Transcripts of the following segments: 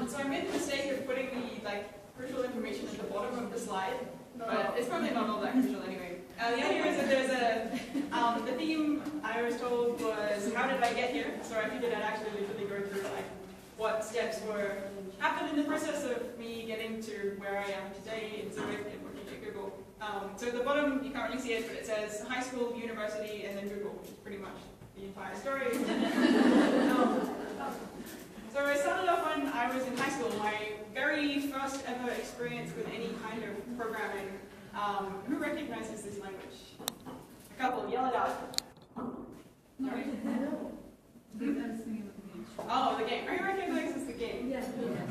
So I made the mistake of putting the crucial information at the bottom of the slide, but it's probably not all that crucial anyway. The idea is that there's the theme I was told was, how did I get here? So I figured I'd actually literally go through what steps happened in the process of me getting to where I am today in Zurich and working at Google. So at the bottom, you can't really see it, but it says high school, university, and then Google, which is pretty much the entire story. So I started off when I was in high school, my very first ever experience with any kind of programming. Who recognizes this language? A couple, yell it out. Sorry? Oh, the game. Who recognizes the game? Yes.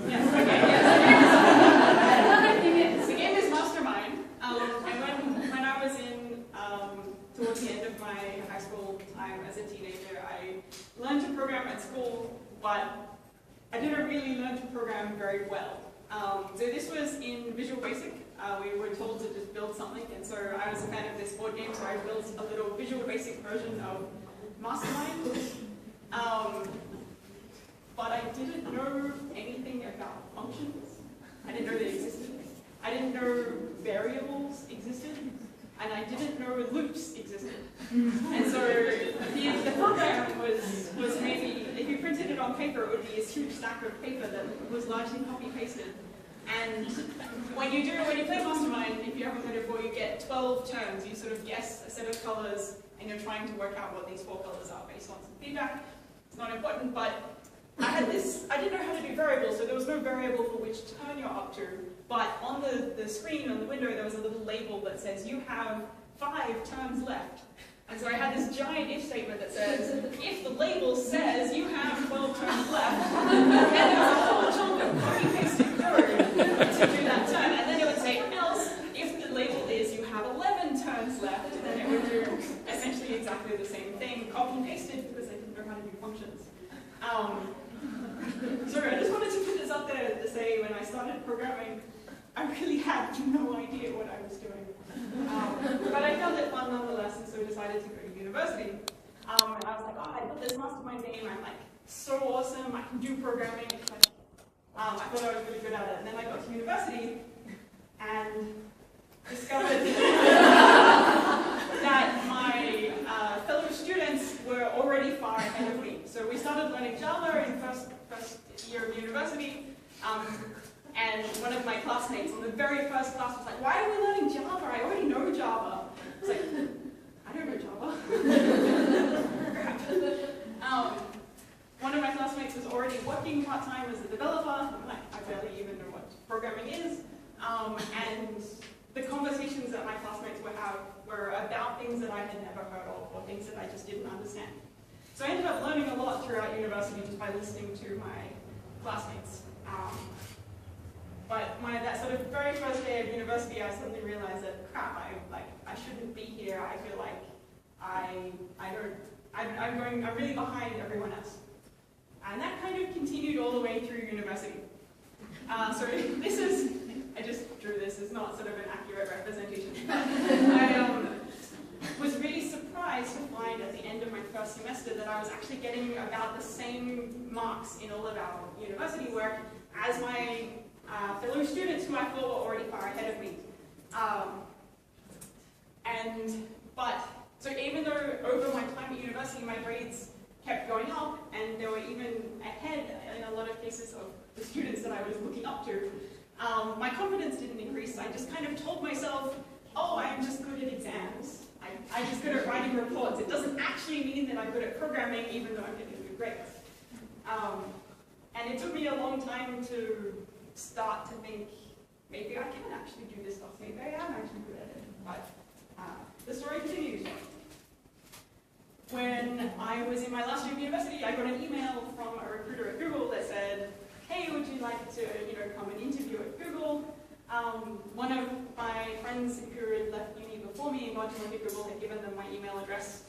Yes, okay, yes. The game is Mastermind. And when I was in, towards the end of my high school time as a teenager, I learned to program at school, but I didn't really learn to program very well. So this was in Visual Basic. We were told to just build something, and so I was a fan of this board game, so I built a little Visual Basic version of Mastermind. But I didn't know anything about functions. I didn't know they existed. I didn't know variables existed. And I didn't know loops existed. And so the program was maybe, if you printed it on paper, it would be a huge stack of paper that was largely copy-pasted. And when you play Mastermind, if you haven't played it before, you get 12 terms. You sort of guess a set of colors, and you're trying to work out what these 4 colors are based on some feedback. It's not important, but I didn't know how to do variables, so there was no variable for which turn you're up to. But on the screen, on the window, there was a little label that says, you have 5 turns left. And so I had this giant if statement that says, if the label says you have 12 turns left, and there was a whole chunk of copy-pasted code to do that turn. And then it would say, else, if the label is you have 11 turns left, then it would do essentially exactly the same thing, copy-pasted, because I didn't know how to do functions. Sorry, I just wanted to put this up there to say when I started programming, I really had no idea what I was doing. But I found it fun nonetheless, and so I decided to go to university. And I was like, oh, I built this Mastermind game, I'm so awesome, I can do programming. I thought I was really good at it. And then I got to university and discovered that my fellow students were already far ahead of me. So we started learning Java in first year of university. And one of my classmates on the very first class was like, why are we learning Java? I already know Java. I was like, I don't know Java. Crap. One of my classmates was already working part-time as a developer. I'm like, I barely even know what programming is. And the conversations that my classmates would have were about things that I had never heard of, or things that I just didn't understand. So I ended up learning a lot throughout university just by listening to my classmates. But that sort of very first day of university, I suddenly realized that, crap, I shouldn't be here. I feel like I'm really behind everyone else. And that kind of continued all the way through university. So I just drew this, it's not sort of an accurate representation. I was really surprised to find at the end of my first semester that I was actually getting about the same marks in all of our university work as my fellow students who I thought were already far ahead of me. So even though over my time at university my grades kept going up and they were even ahead in a lot of cases of the students that I was looking up to, my confidence didn't increase. I just kind of told myself, oh, I'm just good at exams. I'm just good at writing reports. It doesn't actually mean that I'm good at programming even though I'm getting good grades. And it took me a long time to start to think, maybe I can actually do this stuff. Maybe I am actually good at it. But the story continues. When I was in my last year of university, I got an email from a recruiter at Google that said, hey, would you like to come and interview at Google? One of my friends who had left uni before me and got to work at Google had given them my email address,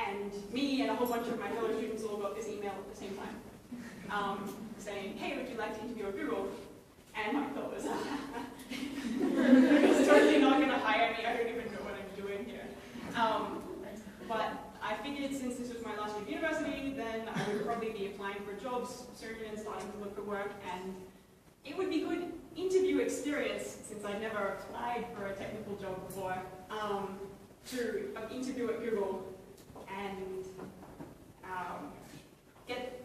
and me and a whole bunch of my fellow students all got this email at the same time, saying, hey, would you like to interview at Google? And my thought was, it's totally not going to hire me, I don't even know what I'm doing here. But I figured since this was my last year of university, then I would probably be applying for jobs soon and starting to look for work, and it would be good interview experience, since I'd never applied for a technical job before, to interview at Google and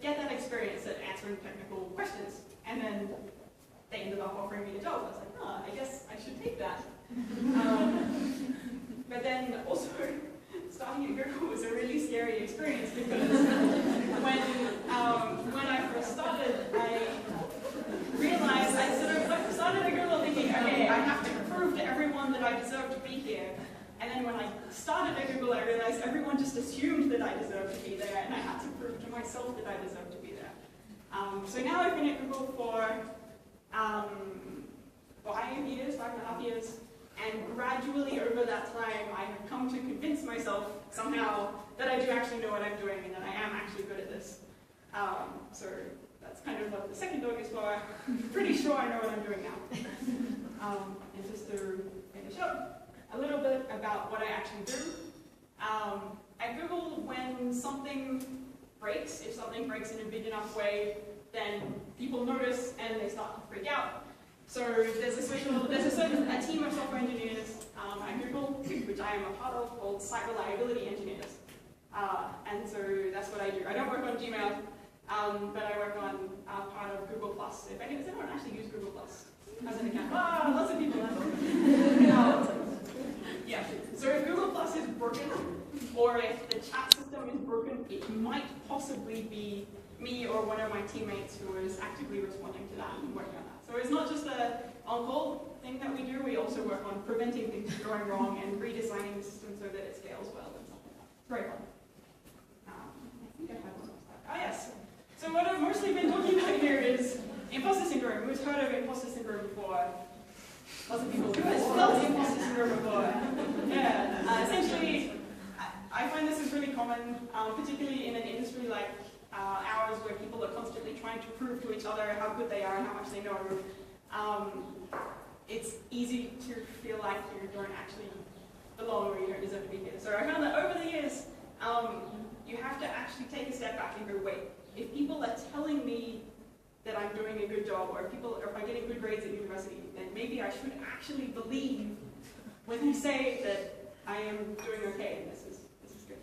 get that experience at answering technical questions. And then they ended up offering me a job. I was like, oh, I guess I should take that. But then also, starting at Google was a really scary experience because when I first started, I realized I started at Google thinking, okay, I have to prove to everyone that I deserve to be here. And then when I started at Google, I realized everyone just assumed that I deserved to be there, and I had to prove to myself that I deserved to be there. So now I've been at Google for 5.5 years, and gradually over that time, I have come to convince myself somehow that I do actually know what I'm doing and that I am actually good at this. So that's kind of what the second dog is for. I'm pretty sure I know what I'm doing now. And just to finish up, a little bit about what I actually do. At Google, when something breaks, if something breaks in a big enough way, then people notice and they start to freak out. So there's a team of software engineers at Google, which I am a part of, called Site Reliability Engineers. And so that's what I do. I don't work on Gmail, but I work on part of Google+. Does anyone actually use Google+ as an account? Ah, lots of people. Yeah. So if Google+ is broken, or if the chat system is broken, it might possibly be me or one of my teammates who is actively responding to that and working on that. So it's not just an on-call thing that we do, we also work on preventing things from going wrong and redesigning the system so that it scales well and stuff like that. It's very fun. I think I have one more slide. Ah, yes. So what I've mostly been talking about here is imposter syndrome. Who's heard of imposter syndrome before? Lots of people. Who has felt imposter syndrome before? Yeah. Essentially, I find this is really common, particularly in an industry like ours, where people are constantly trying to prove to each other how good they are and how much they know. It's easy to feel like you don't actually belong or you don't deserve to be here. So I found that over the years, you have to actually take a step back and go, wait, if people are telling me that I'm doing a good job, or if I'm getting good grades at university, then maybe I should actually believe when they say that I am doing okay, and this is good.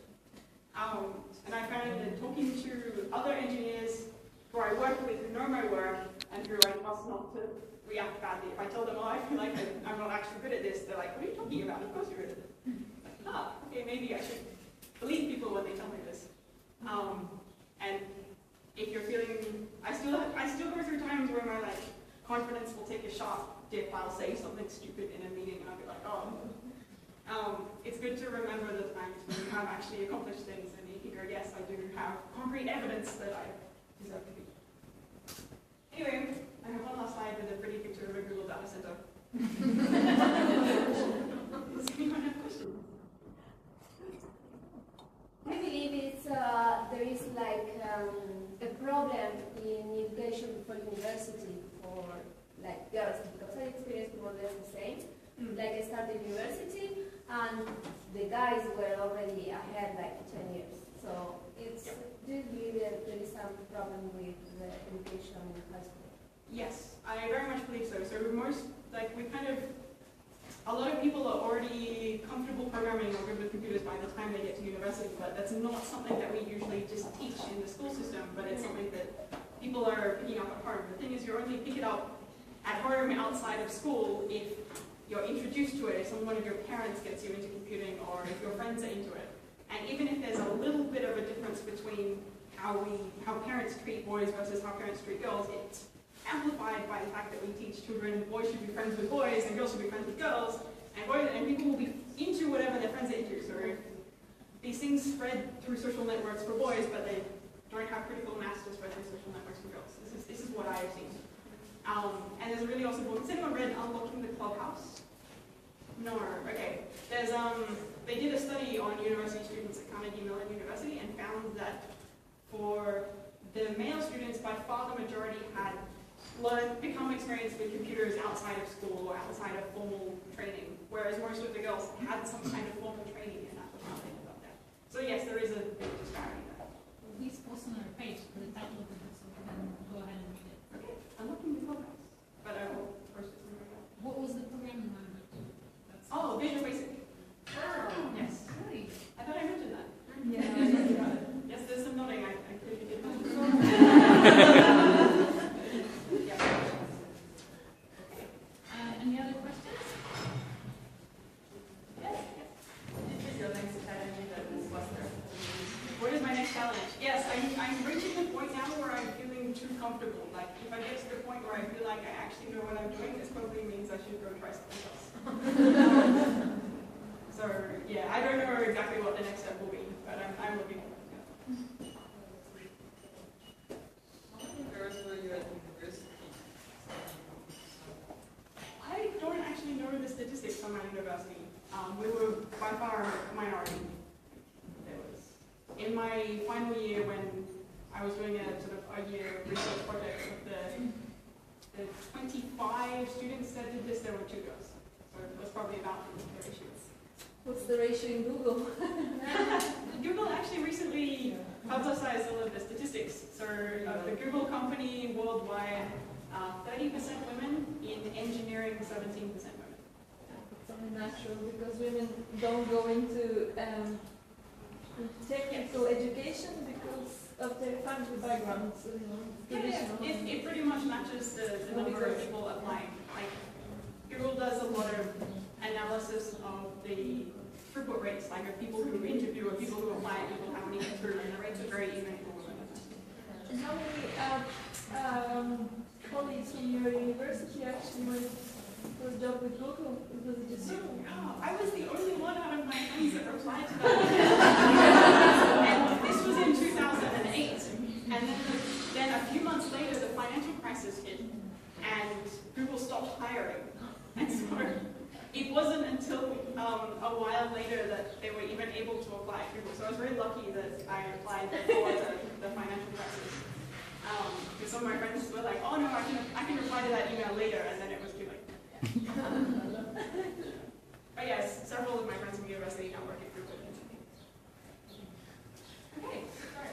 And I found that talking to other engineers who I work with who know my work and who I must not to react badly. If I tell them, oh, I feel like I'm not actually good at this, they're like, what are you talking about? Of course you're good at it. Like, okay, maybe I should believe people when they tell me this. And if you're feeling, I still go through times where my confidence will take a sharp dip. I'll say something stupid in a meeting and I'll be like, oh. It's good to remember the times when you have actually accomplished things and you can go, yes, I do have concrete evidence that I deserve to be. Anyway, I have one last slide with a pretty picture of a Google data center. Does anyone have questions? I believe there is a problem in education for university for girls, because I experienced more or less the same. I started university and the guys were already ahead 10 years. So do you believe that there is some problem with the education in high school? Yes, I very much believe so. So a lot of people are already comfortable programming or good with computers by the time they get to university, but that's not something that we usually just teach in the school system, but it's something that people are picking up at home. The thing is, you only pick it up at home outside of school if you're introduced to it, if one of your parents gets you into computing, or if your friends are into it. And even if there's a little bit of a difference between how parents treat boys versus how parents treat girls, it's amplified by the fact that we teach children boys should be friends with boys and girls should be friends with girls, and people will be into whatever their friends are into. So these things spread through social networks for boys, but they don't have critical mass to spread through social networks for girls. This is what I have seen. And there's a really awesome book. Has anyone read Unlocking the Clubhouse? No. Okay. They did a study on university students at Carnegie Mellon University and found that for the male students, by far the majority had become experienced with computers outside of school or outside of formal training, whereas most of the girls had some kind of formal training in that department about that. So yes, there is a big disparity there. Please post on our page for the title of the book so we can go ahead and read it. Okay, Unlocking the Clubhouse. like I actually know what I'm doing, this probably means I should go try something else. So yeah, I don't know exactly what the next step will be, but I'm looking at it. How many girls were you at university? I don't actually know the statistics from my university. We were by far a minority. There was, in my final year when I was doing a sort of a year research project with the 25 students that did this, there were 2 girls. So it was probably about the ratio. What's the ratio in Google? Google actually recently publicized all of the statistics. So the Google company worldwide, 30% women, in engineering 17% women. It's only natural because women don't go into technical education because of their family background. So, It pretty much matches the number of people applying. Like Google does a lot of analysis of the throughput rates, like of people who interview or people who apply and people how many get through, and the rates are very even for women. and how many colleagues from your university actually went for a job with Google? Was it just you? I was the only one out of my friends that replied to that. And this was in 2008. And then a few months later, the financial crisis hit, and Google stopped hiring. And so it wasn't until a while later that they were even able to apply at Google. So I was very lucky that I applied before the financial crisis. Because some of my friends were like, oh no, I can reply to that email later, and then it was too late. But yes, several of my friends from university now work at Google. Okay, sorry.